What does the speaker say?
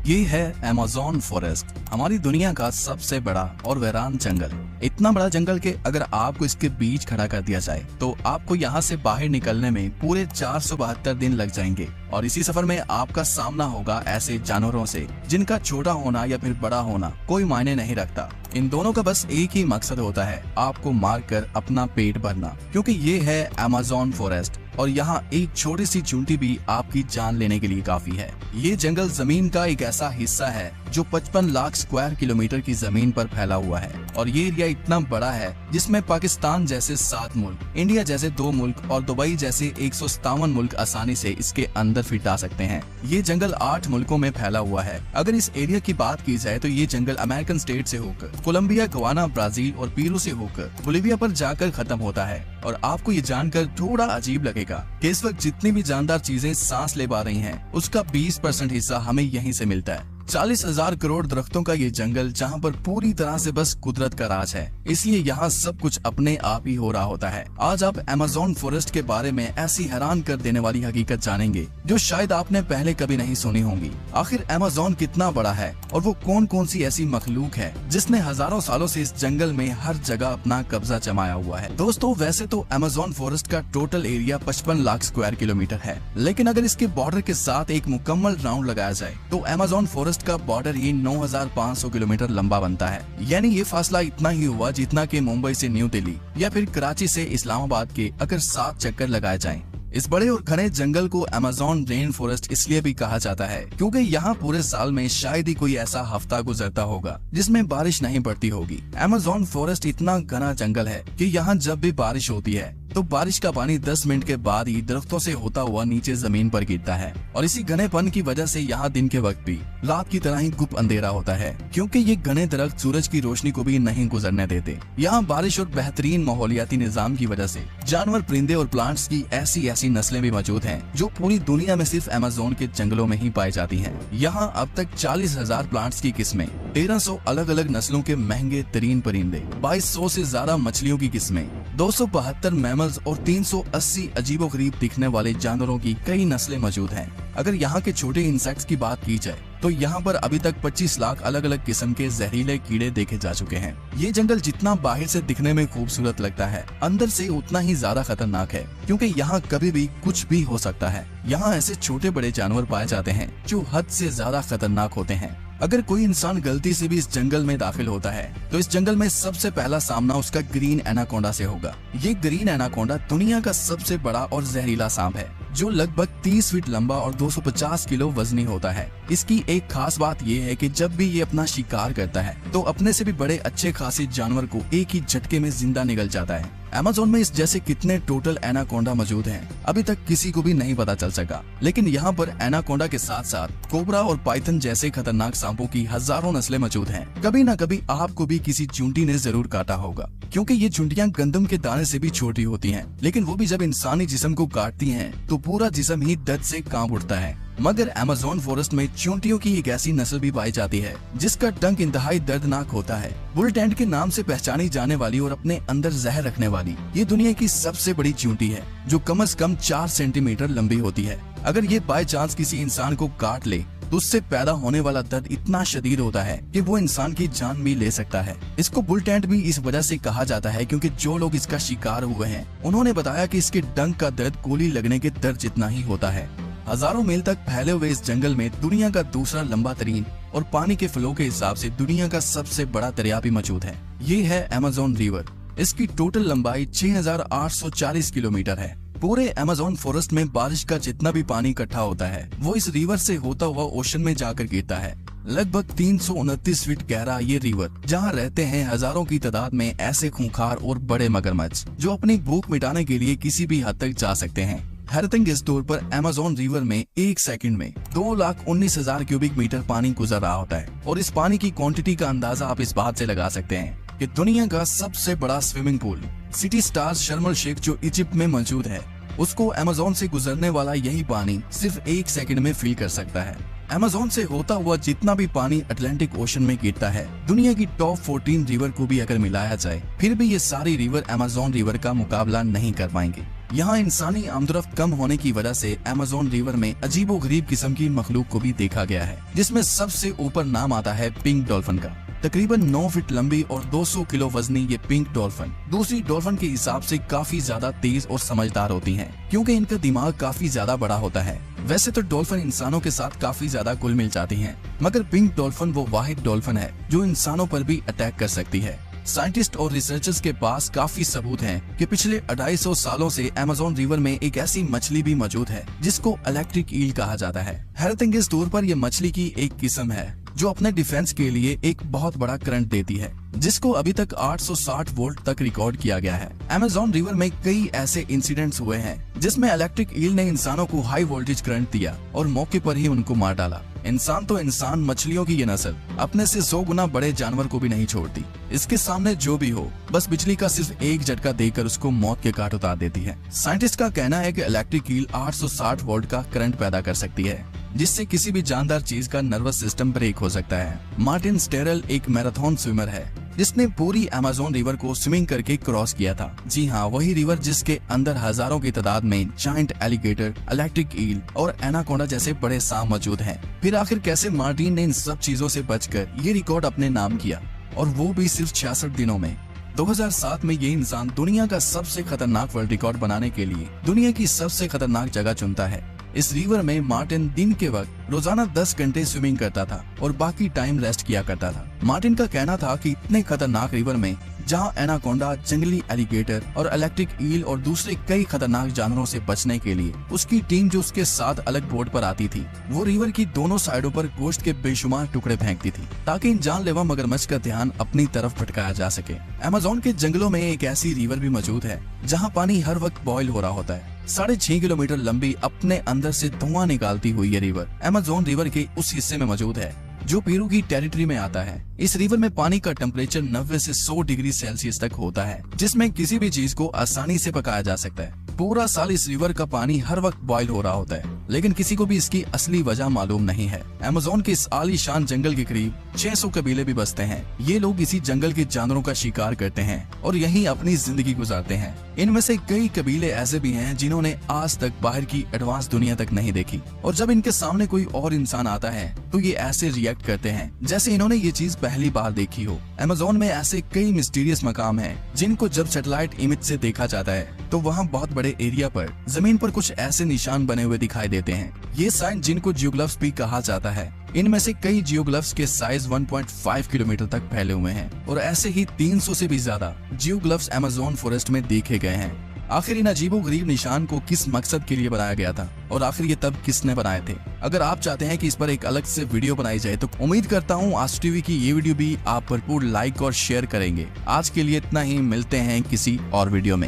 ये है Amazon forest, हमारी दुनिया का सबसे बड़ा और वीरान जंगल। इतना बड़ा जंगल के अगर आपको इसके बीच खड़ा कर दिया जाए तो आपको यहाँ से बाहर निकलने में पूरे 472 दिन लग जाएंगे। और इसी सफर में आपका सामना होगा ऐसे जानवरों से जिनका छोटा होना या फिर बड़ा होना कोई मायने नहीं रखता। इन दोनों का बस एक ही मकसद होता है, आपको मारकर अपना पेट भरना, क्योंकि ये है अमेज़न फॉरेस्ट और यहाँ एक छोटी सी चूंटी भी आपकी जान लेने के लिए काफी है। ये जंगल जमीन का एक ऐसा हिस्सा है जो 55 लाख स्क्वायर किलोमीटर की जमीन पर फैला हुआ है और ये एरिया इतना बड़ा है जिसमें पाकिस्तान जैसे 7 मुल्क, इंडिया जैसे 2 मुल्क और दुबई जैसे 157 मुल्क आसानी से इसके अंदर फिट आ सकते हैं। ये जंगल 8 मुल्कों में फैला हुआ है। अगर इस एरिया की बात की जाए तो ये जंगल अमेरिकन स्टेट से होकर कोलंबिया, गवाना, ब्राजील और पेरू से होकर बोलिविया पर जाकर खत्म होता है। और आपको ये जानकर थोड़ा अजीब लगेगा कि इस वक्त जितनी भी जानदार चीजें सांस ले पा रही हैं, उसका 20% हिस्सा हमें यहीं से मिलता है। 40,000 करोड़ दरख्तों का ये जंगल जहाँ पर पूरी तरह से बस कुदरत का राज है, इसलिए यहाँ सब कुछ अपने आप ही हो रहा होता है। आज आप अमेज़न फॉरेस्ट के बारे में ऐसी हैरान कर देने वाली हकीकत जानेंगे जो शायद आपने पहले कभी नहीं सुनी होंगी। आखिर अमेज़न कितना बड़ा है और वो कौन कौन सी ऐसी मखलूक है जिसने हजारों सालों से इस जंगल में हर जगह अपना कब्जा जमाया हुआ है। दोस्तों, वैसे तो अमेज़न फॉरेस्ट का total area 55 lakh square kilometre है, लेकिन अगर इसके बॉर्डर के साथ एक मुकम्मल राउंड लगाया जाए तो अमेज़न फॉरेस्ट का बॉर्डर ही 9,500 किलोमीटर लंबा बनता है। यानी ये फासला इतना ही हुआ जितना कि मुंबई से न्यू दिल्ली या फिर कराची से इस्लामाबाद के अगर 7 चक्कर लगाए जाएं। इस बड़े और घने जंगल को अमेज़न रेन फॉरेस्ट इसलिए भी कहा जाता है क्योंकि यहाँ पूरे साल में शायद ही कोई ऐसा हफ्ता गुजरता होगा जिसमें बारिश नहीं पड़ती होगी। अमेज़न फॉरेस्ट इतना घना जंगल है कि यहाँ जब भी बारिश होती है तो बारिश का पानी 10 मिनट के बाद ही दरख्तों से होता हुआ नीचे जमीन पर गिरता है और इसी घनेपन की वजह से यहाँ दिन के वक्त भी रात की तरह ही गुप अंधेरा होता है, क्योंकि ये घने दरख्त सूरज की रोशनी को भी नहीं गुजरने देते। यहाँ बारिश और बेहतरीन माहौलियाती निजाम की वजह से जानवर, परिंदे और प्लांट्स की ऐसी ऐसी नस्लें भी मौजूद हैं जो पूरी दुनिया में सिर्फ अमेज़न के जंगलों में ही पाई जाती हैं। यहाँ अब तक 40,000 प्लांट्स की किस्में, 1300 अलग अलग नस्लों के महंगे तरीन परिंदे, 2200 से ज्यादा मछलियों की किस्में, 272 मैमल्स और 380 अजीबोगरीब दिखने वाले जानवरों की कई नस्लें मौजूद हैं। अगर यहाँ के छोटे इंसेक्ट्स की बात की जाए तो यहाँ पर अभी तक 25 लाख अलग अलग किस्म के जहरीले कीड़े देखे जा चुके हैं। ये जंगल जितना बाहर से दिखने में खूबसूरत लगता है, अंदर से उतना ही ज्यादा खतरनाक है, क्योंकि यहाँ कभी भी कुछ भी हो सकता है। यहाँ ऐसे छोटे बड़े जानवर पाए जाते हैं जो हद से ज्यादा खतरनाक होते हैं। अगर कोई इंसान गलती से भी इस जंगल में दाखिल होता है तो इस जंगल में सबसे पहला सामना उसका ग्रीन एनाकोंडा से होगा। ये ग्रीन एनाकोंडा दुनिया का सबसे बड़ा और जहरीला सांप है जो लगभग 30 फीट लंबा और 250 किलो वजनी होता है। इसकी एक खास बात ये है कि जब भी ये अपना शिकार करता है तो अपने से भी बड़े अच्छे खासे जानवर को एक ही झटके में जिंदा निगल जाता है। अमेज़न में इस जैसे कितने टोटल एनाकोंडा मौजूद हैं अभी तक किसी को भी नहीं पता चल सका, लेकिन यहाँ पर एनाकोंडा के साथ साथ कोबरा और पाइथन जैसे खतरनाक सांपों की हजारों नस्लें मौजूद हैं। कभी न कभी आपको भी किसी चूंटी ने जरूर काटा होगा, क्योंकि ये चूंटियां गंदम के दाने से भी छोटी होती हैं, लेकिन वो भी जब इंसानी जिस्म को काटती हैं तो पूरा जिस्म ही दर्द से कांप उठता है। मगर अमेज़न फॉरेस्ट में चूंटियों की एक ऐसी नस्ल भी पाई जाती है जिसका डंक इंतहाई दर्दनाक होता है। बुल टेंट के नाम से पहचानी जाने वाली और अपने अंदर जहर रखने वाली ये दुनिया की सबसे बड़ी चूंटी है जो कम से कम 4 सेंटीमीटर लंबी होती है। अगर ये बाय चांस किसी इंसान को काट ले तो उससे पैदा होने वाला दर्द इतना शदीद होता है कि वो इंसान की जान भी ले सकता है। इसको बुल टेंट भी इस वजह से कहा जाता है क्योंकि जो लोग इसका शिकार हुए हैं उन्होंने बताया कि इसके डंक का दर्द गोली लगने के दर्द जितना ही होता है। हजारों मील तक फैले हुए इस जंगल में दुनिया का दूसरा लंबा तरीन और पानी के फ्लो के हिसाब से दुनिया का सबसे बड़ा दरिया भी मौजूद है। ये है अमेज़न रिवर। इसकी टोटल लंबाई 6,840 किलोमीटर है। पूरे अमेज़न फॉरेस्ट में बारिश का जितना भी पानी इकट्ठा होता है वो इस रिवर से होता हुआ ओशन में जाकर गिरता है। लगभग 329 फीट गहरा ये रिवर, जहाँ रहते हैं हजारों की तादाद में ऐसे खूंखार और बड़े मगरमच्छ जो अपनी भूख मिटाने के लिए किसी भी हद तक जा सकते हैं। हैरतंग इस तौर पर अमेज़न रिवर में एक सेकंड में 2,19,000 क्यूबिक मीटर पानी गुजर रहा होता है और इस पानी की क्वांटिटी का अंदाजा आप इस बात से लगा सकते हैं कि दुनिया का सबसे बड़ा स्विमिंग पूल सिटी स्टार्स शर्म एल शेख जो इजिप्ट में मौजूद है उसको अमेज़न से गुजरने वाला यही पानी सिर्फ 1 सेकंड में फिल कर सकता है। अमेज़न से होता हुआ जितना भी पानी अटलांटिक ओशन में गिरता है दुनिया की टॉप 14 रिवर को भी अगर मिलाया जाए फिर भी ये सारी रिवर अमेज़न रिवर का मुकाबला नहीं कर पाएंगे। यहाँ इंसानी आमदोरफ्त कम होने की वजह से अमेज़न रिवर में अजीबोगरीब किस्म की मखलूक को भी देखा गया है, जिसमें सबसे ऊपर नाम आता है पिंक डॉल्फिन का। तकरीबन 9 फीट लंबी और 200 किलो वजनी ये पिंक डॉल्फिन दूसरी डॉल्फिन के हिसाब से काफी ज्यादा तेज और समझदार होती हैं, क्योंकि इनका दिमाग काफी ज्यादा बड़ा होता है। वैसे तो डॉल्फिन इंसानों के साथ काफी ज्यादा घुल मिल जाती हैं, मगर पिंक डॉल्फिन वो वाहिद डॉल्फिन है जो इंसानों पर भी अटैक कर सकती है। साइंटिस्ट और रिसर्चर्स के पास काफी सबूत हैं कि पिछले 250 सालों से अमेज़न रिवर में एक ऐसी मछली भी मौजूद है जिसको इलेक्ट्रिक ईल कहा जाता है। हैरतअंगेज तौर पर यह मछली की एक किस्म है जो अपने डिफेंस के लिए एक बहुत बड़ा करंट देती है, जिसको अभी तक 860 वोल्ट तक रिकॉर्ड किया गया है। अमेज़न रिवर में कई ऐसे इंसिडेंट्स हुए हैं जिसमें इलेक्ट्रिक ईल ने इंसानों को हाई वोल्टेज करंट दिया और मौके पर ही उनको मार डाला। इंसान तो इंसान, मछलियों की ये नस्ल अपने से 100 गुना बड़े जानवर को भी नहीं छोड़ती। इसके सामने जो भी हो, बस बिजली का सिर्फ एक झटका देकर उसको मौत के घाट उतार देती है। साइंटिस्ट का कहना है कि इलेक्ट्रिक ईल 860 वोल्ट का करंट पैदा कर सकती है, जिससे किसी भी जानदार चीज का नर्वस सिस्टम ब्रेक हो सकता है। मार्टिन स्टेरल एक मैराथन स्विमर है जिसने पूरी अमेज़न रिवर को स्विमिंग करके क्रॉस किया था। जी हाँ, वही रिवर जिसके अंदर हजारों की तादाद में जायंट एलिगेटर, इलेक्ट्रिक ईल और एनाकोंडा जैसे बड़े सांप मौजूद हैं। फिर आखिर कैसे मार्टिन ने इन सब चीजों से बचकर ये रिकॉर्ड अपने नाम किया, और वो भी सिर्फ 66 दिनों में। 2007 में ये इंसान दुनिया का सबसे खतरनाक वर्ल्ड रिकॉर्ड बनाने के लिए दुनिया की सबसे खतरनाक जगह चुनता है। इस रिवर में मार्टिन दिन के वक्त रोजाना 10 घंटे स्विमिंग करता था और बाकी टाइम रेस्ट किया करता था। मार्टिन का कहना था कि इतने खतरनाक रिवर में जहां एनाकोंडा, जंगली एलिगेटर और इलेक्ट्रिक ईल और दूसरे कई खतरनाक जानवरों से बचने के लिए उसकी टीम जो उसके साथ अलग बोट पर आती थी, वो रिवर की दोनों साइडों पर गोश्त के बेशुमार टुकड़े फेंकती थी ताकि इन जानलेवा मगरमच्छ का ध्यान अपनी तरफ भटकाया जा सके। अमेज़न के जंगलों में एक ऐसी रिवर भी मौजूद है जहाँ पानी हर वक्त बॉयल हो रहा होता है। 6.5 किलोमीटर लंबी, अपने अंदर से धुआं निकालती हुई ये रिवर अमेज़न रिवर के उस हिस्से में मौजूद है जो पेरू की टेरिटरी में आता है। इस रिवर में पानी का टेम्परेचर 90 से 100 डिग्री सेल्सियस तक होता है, जिसमें किसी भी चीज को आसानी से पकाया जा सकता है। पूरा साल इस रिवर का पानी हर वक्त बॉयल हो रहा होता है, लेकिन किसी को भी इसकी असली वजह मालूम नहीं है। अमेज़न के इस आलीशान जंगल के करीब 600 कबीले भी बसते हैं। ये लोग इसी जंगल के जानवरों का शिकार करते हैं और यहीं अपनी जिंदगी गुजारते हैं। इनमें से कई कबीले ऐसे भी हैं जिन्होंने आज तक बाहर की एडवांस दुनिया तक नहीं देखी, और जब इनके सामने कोई और इंसान आता है तो ये ऐसे रिएक्ट करते हैं जैसे इन्होंने ये चीज पहली बार देखी हो। अमेज़न में ऐसे कई मिस्टीरियस मकाम हैं जिनको जब सैटेलाइट इमेज से देखा जाता है तो वहाँ बहुत बड़े एरिया पर जमीन पर कुछ ऐसे निशान बने हुए दिखाई देते हैं। ये साइन जिनको जियोग्लिफ्स भी कहा जाता है। इनमें से कई जियोग्लिफ्स के साइज 1.5 किलोमीटर तक फैले हुए हैं और ऐसे ही 300 से भी ज्यादा जियोग्लिफ्स अमेज़न फॉरेस्ट में देखे गए हैं। आखिर इन अजीबोगरीब निशान को किस मकसद के लिए बनाया गया था और आखिर ये तब किसने बनाए थे? अगर आप चाहते हैं कि इस पर एक अलग से वीडियो बनाई जाए तो उम्मीद करता हूँ आज टीवी की ये वीडियो भी आप भरपूर लाइक और शेयर करेंगे। आज के लिए इतना ही, मिलते हैं किसी और वीडियो में।